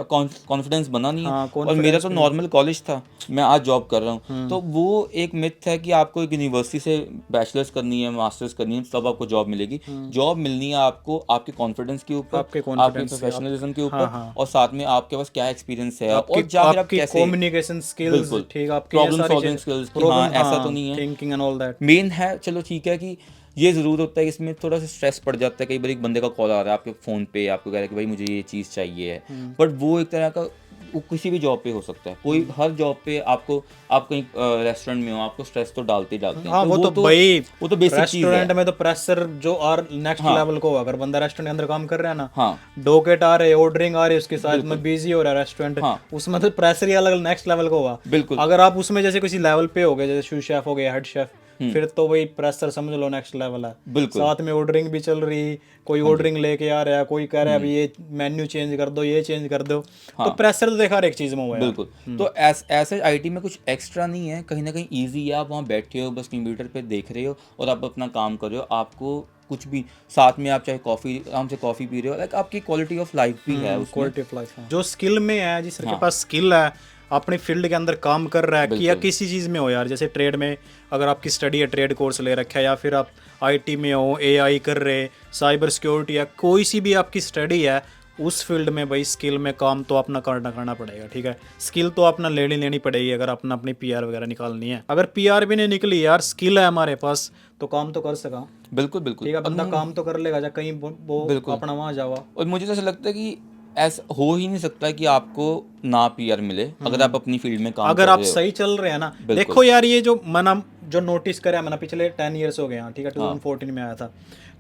कॉन्फिडेंस बना नहीं है। और मेरा तो नॉर्मल कॉलेज था, मैं आज जॉब कर रहा हूँ, तो वो एक मिथ है कि आपको एक यूनिवर्सिटी से बैचलर्स करनी है, मास्टर्स करनी है, तब आपको जॉब मिलेगी। जॉब मिलनी है आपको आपके कॉन्फिडेंस के ऊपर, आपके प्रोफेशनलिज्म के ऊपर, और साथ में आपके पास क्या एक्सपीरियंस है, और जाकर आप कैसे कम्युनिकेशन स्किल्स, ठीक है, आपकी प्रॉब्लम सॉल्विंग स्किल्स, हाँ ऐसा तो नहीं है, thinking and all that main है। चलो ठीक है कि ये ज़रूर होता है, इसमें थोड़ा सा स्ट्रेस पड़ जाता है, कई बार एक बंदे का कॉल आ रहा है आपके फ़ोन पे, आपको कह रहा है कि भाई मुझे ये चीज़ चाहिए है, बट वो एक तरह का वो किसी भी जॉब पे हो सकता है, कोई हर जॉब पे आपको, आप कहीं रेस्टोरेंट में हो, आपको स्ट्रेस तो डालते ही डालते हैं। हाँ, वो तो भाई वो तो बेसिक चीज है। रेस्टोरेंट में तो प्रेशर जो और नेक्स्ट लेवल को, अगर बंदा रेस्टोरेंट के अंदर काम कर रहा है ना, डोकेट आ रहे, ऑर्डरिंग आ रही है, उसके साथ में बिजी हो रहा है रेस्टोरेंट, उसमें तो प्रेशर ही अलग नेक्स्ट लेवल को होगा। बिल्कुल, अगर आप उसमें जैसे किसी लेवल पे हो गए, जैसे शू शेफ हो गया, हेड शेफ, फिर तो वही प्रेशर समझ लो नेक्स्ट लेवल है। बिल्कुल, साथ में ऑर्डरिंग भी चल रही, कोई ऑर्डरिंग लेके आ रहा है, कोई कह रहा है अभी ये मेन्यू चेंज कर दो, ये चेंज कर दो, तो प्रेशर तो देखा हर एक चीज में हुआ है। बिल्कुल, तो ऐसे आईटी में कुछ एक्स्ट्रा नहीं है, कहीं ना कहीं ईजी है, आप वहाँ बैठे हो, बस कंप्यूटर पे देख रहे हो और आप अपना काम कर रहे हो, आपको कुछ भी साथ में, आप चाहे कॉफी, आराम से कॉफी पी रहे हो, लाइक आपकी क्वालिटी ऑफ लाइफ भी है, क्वालिटी ऑफ लाइफ जो स्किल में है, जिसके पास स्किल है, अपनी फील्ड के अंदर काम कर रहा है, या किसी चीज़ में हो यार, जैसे ट्रेड में अगर आपकी स्टडी है, ट्रेड कोर्स ले रखा है, या फिर आप आईटी में हो, AI कर रहे, साइबर सिक्योरिटी, या कोई सी भी आपकी स्टडी है, उस फील्ड में भाई स्किल में काम तो अपना करना पड़ेगा, ठीक है, स्किल तो अपना लेनी पड़ेगी अगर अपना अपनी PR वगैरह निकालनी है। अगर PR भी नहीं निकली यार, स्किल है हमारे पास, तो काम तो कर सका। बिल्कुल बिल्कुल, ठीक है, बंदा काम तो कर लेगा, जा कहीं वो अपना वहाँ जावा। और मुझे तो ऐसा लगता है कि ऐसा हो ही नहीं सकता कि आपको ना PR मिले अगर आप अपनी फील्ड में काम अगर कर आप रहे हो। सही चल रहे हैं ना। देखो यार, ये जो मना जो नोटिस करा मैंने पिछले 10 ईयर्स हो गए हैं, ठीक है, 2014 में आया था,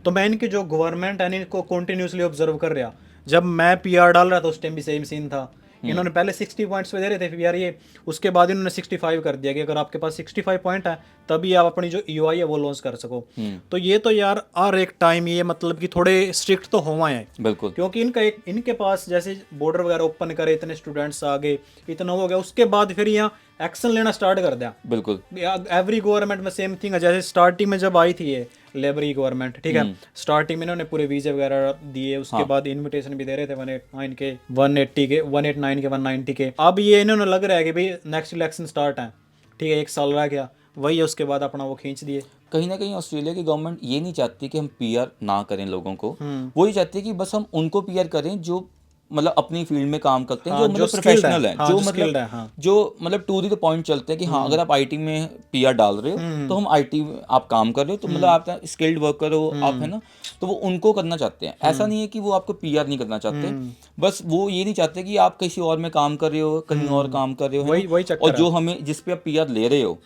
तो मैं इनकी जो गवर्नमेंट है इनको कंटिन्यूसली ऑब्जर्व कर रहा। जब मैं पीआर डाल रहा था उस टाइम भी सेम सीन था, इन्होंने पहले 60 पॉइंट्स पे दे रहे थे पीआर ये, उसके बाद इन्होंने 65 कर दिया कि अगर आपके पास 65 पॉइंट है तभी आप अपनी जो ईओआई है वो लॉन्च कर सको। तो ये तो यार हर एक टाइम ये मतलब कि थोड़े स्ट्रिक्ट तो हुआ है, बिल्कुल, क्योंकि इनके पास जैसे बॉर्डर वगैरह ओपन करे, इतने स्टूडेंट्स आ गए, इतना हो गया, उसके बाद फिर यहाँ एक्शन लेना स्टार्ट कर दिया। बिल्कुल एवरी गवर्नमेंट में सेम थिंग है। जैसे स्टार्टिंग में जब आई थी ये लेबर की गवर्नमेंट, ठीक है, स्टार्टिंग में इन्होंने पूरे वीजे वगैरह दिए, उसके बाद इनविटेशन भी दे रहे थे 189 के, 180 के, 189 के, 190 के। अब ये इन्होंने लग रहा है कि भाई नेक्स्ट इलेक्शन स्टार्ट है, ठीक है, 1 साल रह गया, वही है, उसके बाद अपना वो खींच दिए। कहीं ना कहीं ऑस्ट्रेलिया की गवर्नमेंट ये नहीं चाहती कि हम पीआर ना करें लोगों को, वो ये चाहती है कि बस हम उनको पीआर करें जो मतलब अपनी फील्ड में काम करते हैं, जो मतलब प्रोफेशनल है, जो मतलब जो मतलब टू दी द पॉइंट चलते हैं कि हाँ अगर आप आईटी में पीआर डाल रहे हो तो हम आईटी आप काम कर रहे हो तो मतलब आप स्किल्ड वर्कर हो आप, है ना, तो वो उनको करना चाहते हैं। ऐसा नहीं है कि वो आपको पीआर नहीं करना चाहते, बस वो ये नहीं चाहते कि आप किसी और में काम कर रहे हो, कहीं और काम कर रहे हो, और जो हमें जिस पे आप पीआर ले रहे हो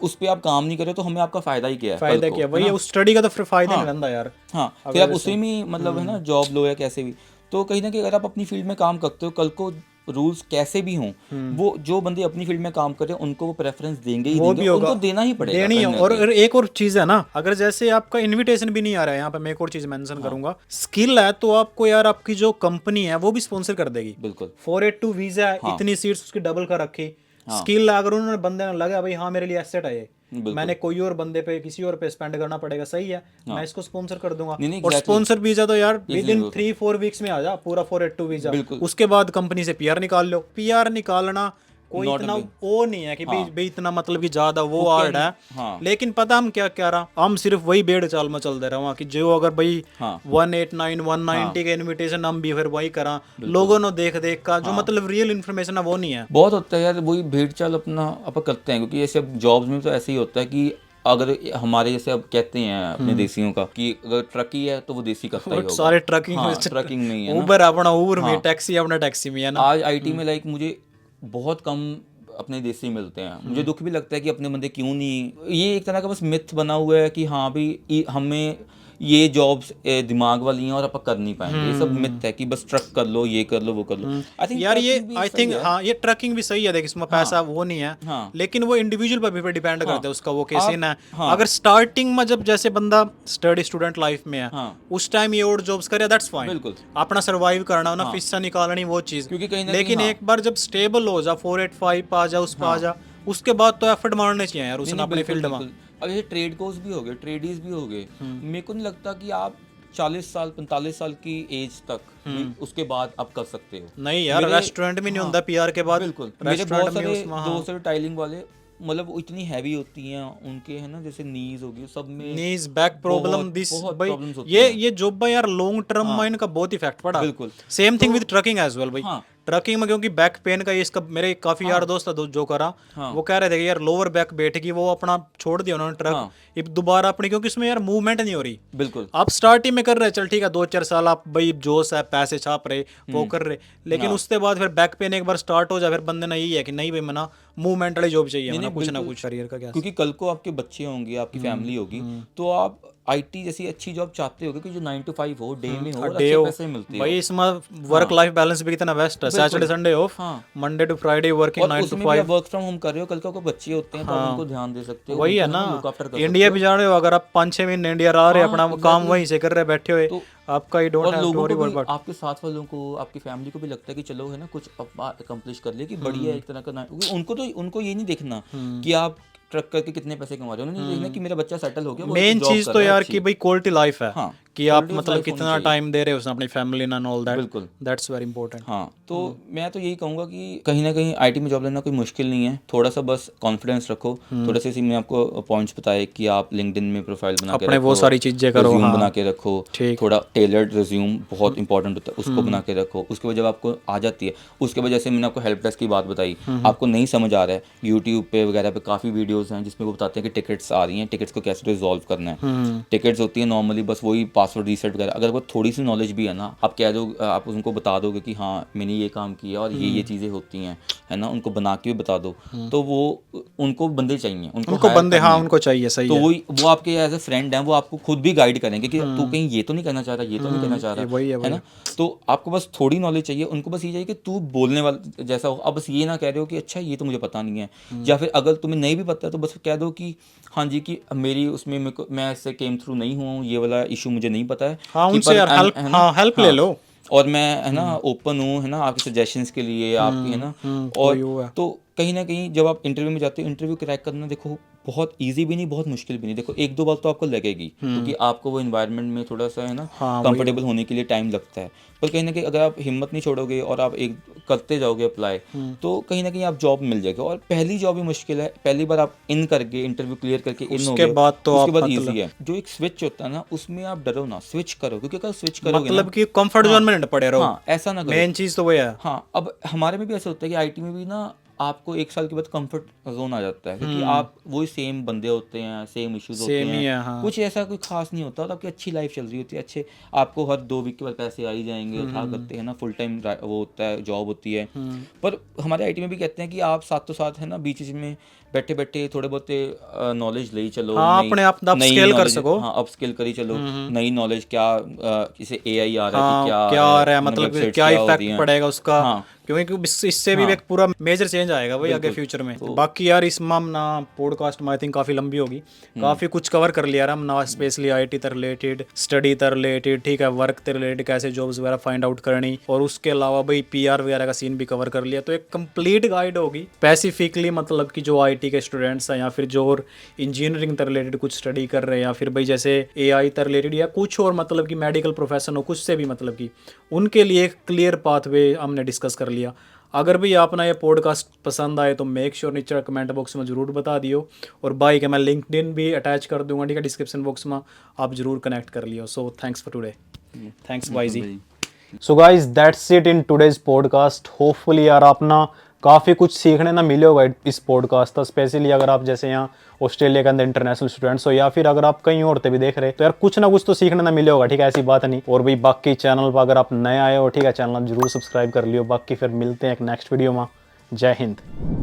उस पे आप काम नहीं कर रहे तो हमें आपका फायदा ही क्या है, फायदा क्या, वही उस स्टडी का तो फिर फायदा नहीं रहता यार। हाँ, फिर आप उसी में मतलब है ना जॉब लो या कैसे भी, तो कहीं ना कहीं अगर आप अपनी फील्ड में काम करते हो, कल को रूल्स कैसे भी हों, वो जो बंदे अपनी फील्ड में काम कर रहे हैं उनको वो प्रेफरेंस देंगे ही देंगे, उनको देना ही पड़ेगा, देनी है। और एक और चीज है ना, अगर जैसे आपका इनविटेशन भी नहीं आ रहा है, यहाँ पे मैं एक और चीज मेंशन करूंगा, स्किल है तो आपको यार आपकी जो कंपनी है वो भी स्पॉन्सर कर देगी। बिल्कुल, 482 वीजा है, इतनी सीट्स उसकी डबल कर रखी, स्किल अगर उन्होंने बंदे ने लगा भाई हाँ मेरे लिए एसेट है ये, मैंने कोई और बंदे पे किसी और पे स्पेंड करना पड़ेगा, सही है, मैं इसको स्पॉन्सर कर दूंगा। और स्पॉन्सर वीजा तो यार विद इन 3-4 वीक्स में आ जा पूरा 482 वीजा, उसके बाद कंपनी से पीआर निकाल लो। पीआर निकालना कोई इतना वो नहीं है कि भाई इतना मतलब कि ज्यादा वो हार्ड है, लेकिन पता हम क्या कह रहा, हम सिर्फ वही बेड़ चाल में चल दे रहा हूँ कि जो अगर भाई 189 190 के इनविटेशन हम भी फिर वही करा, लोगों ने देख देख का जो मतलब रियल इन्फॉर्मेशन है वो नहीं है। बहुत होता है यार, वही भेड़ चाल अपना आप करते हैं, क्योंकि ऐसे जॉब्स में तो ऐसे ही होता है कि अगर हमारे जैसे अब कहते हैं अपने देसियों का कि अगर ट्रकी है तो वो देसी करता ही होगा, सारे ट्रकिंग ट्रकिंग नहीं है, उबर अपना उबर में, टैक्सी अपना टैक्सी में है ना। आज आईटी में लाइक मुझे बहुत कम अपने देसी मिलते हैं, मुझे दुख भी लगता है कि अपने बंदे क्यों नहीं, ये एक तरह का बस मिथ बना हुआ है कि हाँ भाई हमें ये जॉब्स दिमाग वाली हैं और आप कर नहीं पाएंगे, ये सब मिथ है कि बस ट्रक कर लो, ये कर लो, वो कर लो। आई थिंक यार ये आई थिंक हाँ ये ट्रकिंग भी सही है, देख इसमें पैसा वो नहीं है, लेकिन वो इंडिविजुअल पर भी डिपेंड करता है उसका वो कैसे ना। अगर स्टार्टिंग में जब जैसे बंदा स्टडी स्टूडेंट लाइफ में है उस टाइम ये और जॉब्स करे दैट्स फाइन, बिल्कुल अपना सर्वाइव करना ना, फीसा निकालनी वो चीज, लेकिन एक बार जब स्टेबल हो जा 485 पे आ जा, उस पर आ जा, उसके बाद तो एफर्ट मारने चाहिए यार उसने अपने फील्ड में। अब ये ट्रेड कोर्स भी हो गए, ट्रेडीज भी हो गए, मेरे को नहीं लगता कि आप 40 साल 45 साल की एज तक उसके बाद आप कर सकते हो। नहीं यार रेस्टोरेंट में नहीं होता पीआर के बाद। बिल्कुल, मेरे बहुत सारे दोस्त टाइलिंग वाले मतलब इतनी हैवी होती हैं उनके, है ना, जैसे नीज होगी, सब में नीज बैक प्रॉब्लम, दिस भाई ये जॉब यार लॉन्ग टर्म में इनका बहुत इफेक्ट पड़ा। बिल्कुल same thing with trucking as well भाई। ट्रकिंग में क्योंकि बैक पेन का ये इसका मेरे काफी यार दोस्त जो करा वो कह रहे थे कि यार लोअर बैक बैठेगी, वो अपना छोड़ दिया उन्होंने ट्रक, अब दोबारा अपनी, क्योंकि इसमें यार मूवमेंट नहीं हो रही। बिल्कुल, आप स्टार्टिंग में कर रहे चल ठीक है 2-4 साल आप भाई जोश है, पैसे छाप रहे वो कर रहे, लेकिन उसके बाद फिर बैक पेन एक बार स्टार्ट हो जाए फिर बंदे ना यही है कि नहीं भाई मना मूवमेंट वाली जॉब चाहिए, कुछ ना कुछ करियर का क्या, क्योंकि कल को आपके बच्चे होंगे, आपकी फैमिली होगी, तो आप आईटी जैसी अच्छी जॉब चाहते हो कि जो 9 to 5 हो, डे में हो, अच्छे पैसे मिलते हो भाई, इसमें वर्क लाइफ बैलेंस भी कितना बेस्ट है, Saturday Sunday off, Monday to Friday working 9 to 5, work from home कर रहे हो, कल को बच्चे होते हैं तो आप उनको ध्यान दे सकते हो। वही है ना, इंडिया भी जा रहे हो अगर आप 5-6 महीने इंडिया रह रहे अपना काम वहीं से कर रहे बैठे हुए, आपका ही don't have to worry about. आपके साथ वालों को, आपकी फैमिली को भी लगता है कि चलो है ना कुछ अकम्प्लिश कर लिया, कि बढ़िया एक तरह का, उनको ये नहीं देखना कि आप ट्रक करके कितने पैसे कमा रहे हो, उन्होंने देखना कि मेरा बच्चा सेटल हो गया। मेन चीज तो यार कि भाई क्वालिटी लाइफ है, कि आप मतलब कितना टाइम दे रहे हो अपनी फैमिली एंड ऑल दैट। बिल्कुल, दैट्स वेरी इंपॉर्टेंट। हाँ, तो मैं तो यही कहूँगा कि कहीं ना कहीं आईटी में जॉब लेना कोई मुश्किल नहीं है, थोड़ा सा बस कॉन्फिडेंस रखो, थोड़ा सा मैंने आपको पॉइंट्स बताए कि आप लिंक्डइन में प्रोफाइल बना के रखो, वो सारी चीजें करो, रिज्यूम बना के रखो, थोड़ा टेलर्ड रिज्यूम बहुत इंपॉर्टेंट होता है, उसको बना के रखो। उसके बाद जब आपको आ जाती है, उसके बाद जैसे मैंने आपको हेल्प डेस्क की बात बताई, आपको नहीं समझ आ रहा है, यूट्यूब पे वगैरह पे काफ़ी वीडियोज़ हैं जिसमें वो बताते हैं कि टिकट्स आ रही हैं, टिकट्स को कैसे रिजॉल्व करना है। टिकट्स होती है नॉर्मली बस वही पासवर्ड रीसेट वगैरह, अगर वो थोड़ी सी नॉलेज भी है ना, आप कह दो, आप उनको बता दोगे कि हाँ मैंने ये काम किया और ये चीज़ें होती हैं, है ना, उनको बना के भी बता दो, तो वो उनको बंदे चाहिए, उनको बंदे, हाँ उनको चाहिए, सही तो है। वो आपके एज ए फ्रेंड हैं, वो आपको खुद भी गाइड करेंगे कि तू कहीं ये तो नहीं करना चाह रहा, ये तो नहीं करना चाह रहा, है ना। तो आपको बस थोड़ी नॉलेज चाहिए, उनको बस ये चाहिए कि तू बोलने वाला जैसा हो। अब बस ये ना कह रहे हो कि अच्छा ये तो मुझे पता नहीं है, या फिर अगर तुम्हें नहीं भी पता है तो बस कह दो कि हाँ जी, कि मेरी उसमें मैं इससे केम थ्रू नहीं हूँ, ये वाला इशू मुझे नहीं पता है, हाँ उनसे यार हेल्प ले लो, और मैं है ना ओपन हूँ, है ना, आपके सजेशंस के लिए, आपकी, है ना। और तो कहीं ना कहीं जब आप इंटरव्यू में जाते हो, इंटरव्यू क्रैक करना देखो बहुत इजी भी नहीं, बहुत मुश्किल भी नहीं। देखो 1-2 बार तो आपको लगेगी, क्योंकि आपको वो इन्वायरमेंट में थोड़ा सा, है ना, कंफर्टेबल होने के लिए टाइम लगता है। पर कहीं ना कहीं अगर आप हिम्मत नहीं छोड़ोगे और आप एक करते जाओगे अप्लाई, तो कहीं ना कहीं आप जॉब मिल जाएगी। और पहली जॉब ही मुश्किल है, पहली बार आप इन करके इंटरव्यू क्लियर करके इन हो गए, उसके बाद ईजी है। जो एक स्विच होता है ना, उसमें आप डरो ना, स्विच करो, क्योंकि अगर स्विच करोगे मतलब कि कंफर्ट जोन में नहीं पड़े रहो, हाँ ऐसा ना करो, मेन चीज तो वो है। हाँ, अब हमारे में भी ऐसा होता है कि आईटी में भी ना आपको 1 साल के बाद कंफर्ट जोन आ जाता है, क्योंकि आप वही सेम बंदे होते हैं, सेम इश्यूज होते हैं, हाँ। कुछ ऐसा कोई खास नहीं होता, और आपकी अच्छी लाइफ चल रही होती है, अच्छे आपको हर 2 वीक के बाद पैसे आ ही जाएंगे, उठा करते हैं ना, फुल टाइम वो होता है, जॉब होती है। पर हमारे आईटी में भी कहते हैं कि आप साथ साथ, है ना, बीच में बैठे बैठे थोड़े बहुत नॉलेज ले ही चलो, हाँ, अपने आप अपस्केल कर सको, हाँ अपस्केल कर ही चलो, नई नॉलेज, क्या जैसे एआई आ रहा है, हाँ, क्या आ रहा है, मतलब क्या इफेक्ट पड़ेगा उसका, क्योंकि इससे भी एक पूरा मेजर चेंज आएगा भाई आगे फ्यूचर में। बाकी यार इस माम ना पॉडकास्ट में आई थिंक काफी लंबी होगी, काफी कुछ कवर कर लिया हम ना, स्पेशली आईटी से रिलेटेड, स्टडी से रिलेटेड, ठीक है, वर्क से रिलेटेड, कैसे जॉब्स वगैरह फाइंड आउट करनी, और उसके अलावा भाई पीआर वगैरह का सीन भी कवर कर लिया। तो एक कंप्लीट गाइड होगी स्पेसिफिकली, मतलब कि जो आईटी के स्टूडेंट्स हैं या फिर जो और इंजीनियरिंग से रिलेटेड कुछ स्टडी कर रहे हैं, या फिर भाई जैसे एआई से रिलेटेड या कुछ और, मतलब कि मेडिकल प्रोफेशन हो, कुछ से भी, मतलब कि उनके लिए एक क्लियर पाथवे हमने डिस्कस कर लिया। अगर भी आपने ये पॉडकास्ट पसंद आए तो मेक श्योर नीचे कमेंट बॉक्स में जरूर बता दियो, और बाई के मैं लिंक्डइन भी अटैच कर दूंगा, ठीक है, डिस्क्रिप्शन बॉक्स में, आप जरूर कनेक्ट कर लियो। So thanks for today, thanks bye ji. So guys that's it in today's podcast. Hopefully यार आप ना काफ़ी कुछ सीखने ना मिले होगा इस पॉडकास्ट का, स्पेशली अगर आप जैसे यहाँ ऑस्ट्रेलिया के अंदर इंटरनेशनल स्टूडेंट्स हो, या फिर अगर आप कहीं और भी देख रहे, तो यार कुछ ना कुछ तो सीखने ना मिले होगा, ठीक है, ऐसी बात नहीं। और भाई बाकी चैनल पर अगर आप नए आए हो, ठीक है, चैनल जरूर सब्सक्राइब कर लियो। बाकी फिर मिलते हैं एक नेक्स्ट वीडियो में। जय हिंद।